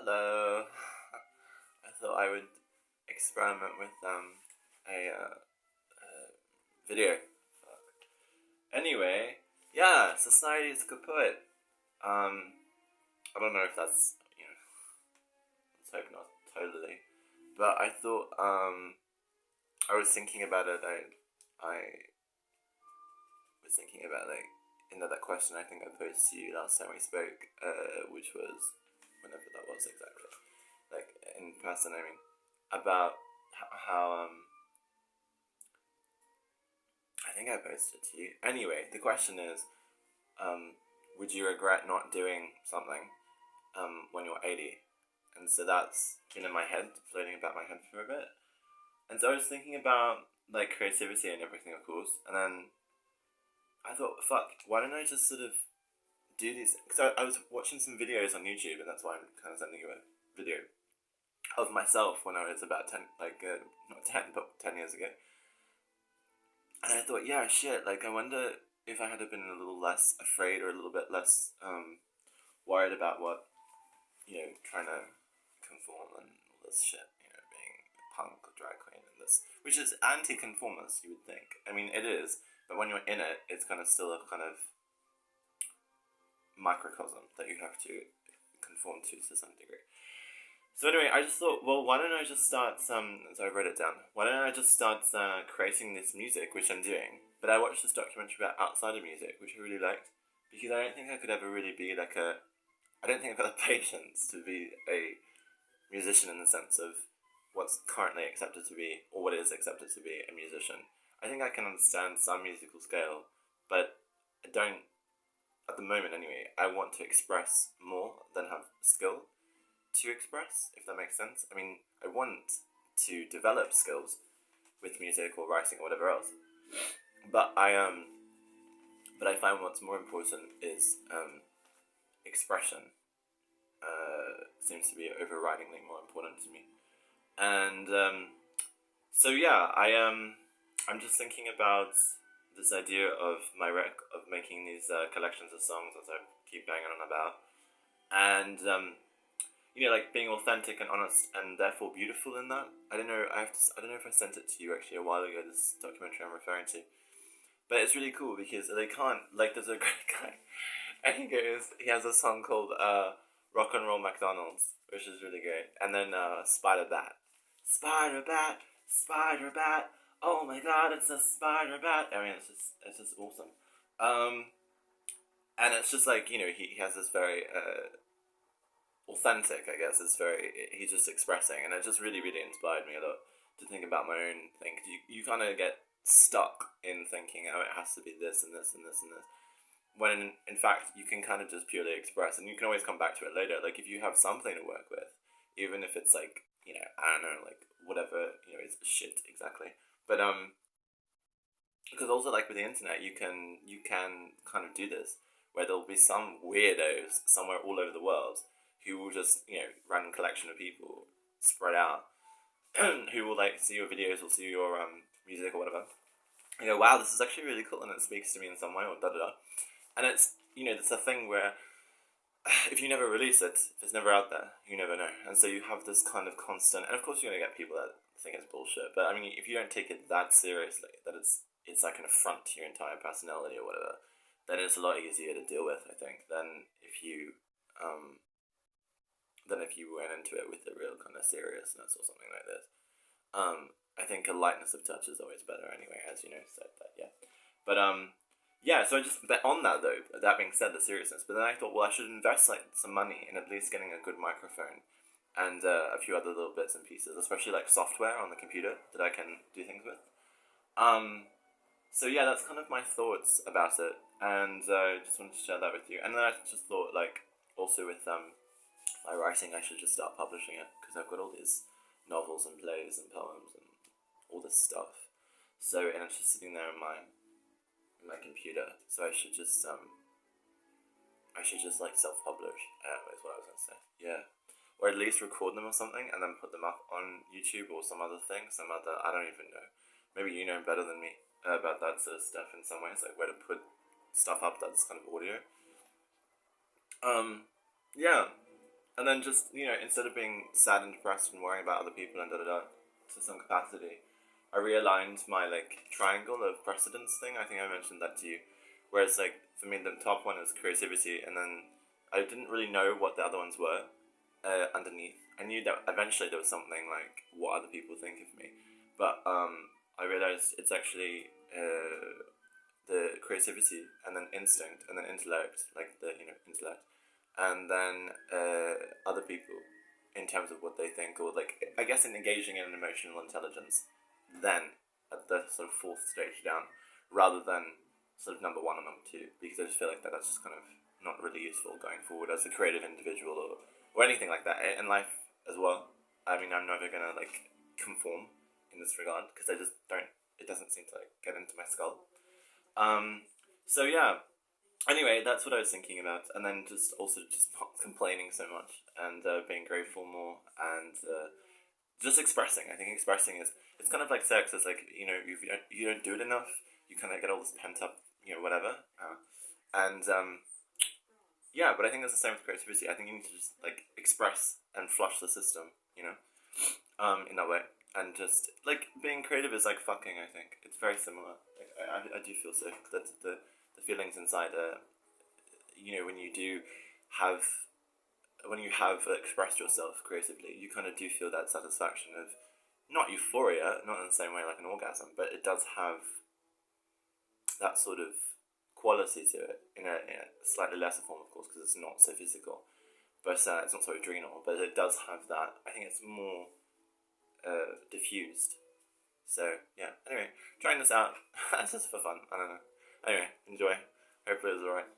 Hello. I thought I would experiment with a video. Anyway, yeah, society is kaput. I don't know if that's let's hope not totally. But I thought I was thinking about it. I was thinking about that question I think I posed to you last time we spoke, which was whenever that was exactly, like in person. I mean, about how I think I posted it to you. Anyway, the question is, would you regret not doing something when you're 80? And so that's been in my head, floating about my head for a bit. And so I was thinking about like creativity and everything, of course. And then I thought, fuck, why don't I just sort of do these? Because I was watching some videos on YouTube, and that's why I'm kind of sending you a video of myself when I was about 10, not 10, but 10 years ago. And I thought, yeah, shit, like, I wonder if I had been a little less afraid or a little bit less worried about what, trying to conform and all this shit, being a punk or drag queen and this, which is anti-conformist, you would think. I mean, it is, but when you're in it, it's kind of still a kind of microcosm that you have to conform to some degree. So anyway, I just thought, well, why don't I just start so I wrote it down. Why don't I just start creating this music, which I'm doing? But I watched this documentary about outside of music, which I really liked, because I don't think I could ever really be I don't think I've got the patience to be a musician in the sense of what's currently accepted to be, or what is accepted to be a musician. I think I can understand some musical scale, but I don't, at the moment anyway, I want to express more than have skill to express, if that makes sense. I mean, I want to develop skills with music or writing or whatever else, but I find what's more important is expression. Seems to be overridingly more important to me, and so yeah, I'm just thinking about this idea of of making these collections of songs, as I keep banging on about, and like being authentic and honest and therefore beautiful in that. I don't know. I don't know if I sent it to you actually a while ago. This documentary I'm referring to, but it's really cool because they can't like. There's a great guy, and he has a song called "Rock and Roll McDonald's," which is really great, and then "Spider Bat, Spider Bat, Spider Bat." Oh my God, it's a spider bat. I mean, it's just awesome. Um, and it's just like he has this very authentic, I guess. It's very he's just expressing, and it just really inspired me a lot to think about my own thing. 'Cause you kind of get stuck in thinking, oh, it has to be this and this and this and this. When in fact you can kind of just purely express, and you can always come back to it later. Like if you have something to work with, even if it's like I don't know, like whatever is shit exactly. But because also like with the internet, you can kind of do this where there'll be some weirdos somewhere all over the world who will just random collection of people spread out who will like see your videos or see your music or whatever. You go, wow, this is actually really cool and it speaks to me in some way or da da da. And it's it's a thing where if you never release it, if it's never out there, you never know. And so you have this kind of constant, and of course you're gonna get people that think it's bullshit. But I mean, if you don't take it that seriously, that it's like an affront to your entire personality or whatever, then it's a lot easier to deal with, I think, um than if you went into it with a real kind of seriousness or something like this. I think a lightness of touch is always better anyway, as you know, said that, yeah. But yeah, so I just bet on that though. That being said, the seriousness. But then I thought, well, I should invest like some money in at least getting a good microphone and a few other little bits and pieces, especially like software on the computer that I can do things with. So yeah, that's kind of my thoughts about it, and I just wanted to share that with you. And then I just thought, like, also with my writing, I should just start publishing it because I've got all these novels and plays and poems and all this stuff. So and it's just sitting there in my computer. So I should just like self-publish. Is what I was gonna say. Yeah, or at least record them or something and then put them up on YouTube or some other thing. Some other I don't even know. Maybe you know better than me about that sort of stuff in some ways, like where to put stuff up that's kind of audio. Yeah, and And then just, instead of being sad and depressed and worrying about other people and da da da to some capacity, I realigned my like triangle of precedence thing. I think I mentioned that to you. Whereas like for me the top one was creativity, and then I didn't really know what the other ones were underneath. I knew that eventually there was something like what other people think of me, but I realized it's actually the creativity, and then instinct, and then intellect, like the intellect, and then other people in terms of what they think, or like I guess in engaging in emotional intelligence, then at the sort of fourth stage down, rather than sort of number one or number two, because I just feel like that's just kind of not really useful going forward as a creative individual, or anything like that in life as well. I mean, I'm never gonna like conform in this regard because I just don't. It doesn't seem to like get into my skull. Um, so yeah, anyway, that's what I was thinking about, and then just also just not complaining so much, and being grateful more, and just expressing. I think expressing is it's kind of like sex. It's like if you don't do it enough, you kind of get all this pent up whatever, and yeah. But I think that's the same with creativity. I think you need to just like express and flush the system, in that way. And just like being creative is like fucking. I think it's very similar. Like, I do feel so that the feelings inside when you do have when you have expressed yourself creatively, you kind of do feel that satisfaction of not euphoria, not in the same way like an orgasm, but it does have that sort of quality to it in a slightly lesser form, of course, because it's not so physical, but it's not so adrenal, but it does have that. I think it's more diffused. So yeah. Anyway, trying this out just for fun. I don't know. Anyway, enjoy. Hopefully it was alright.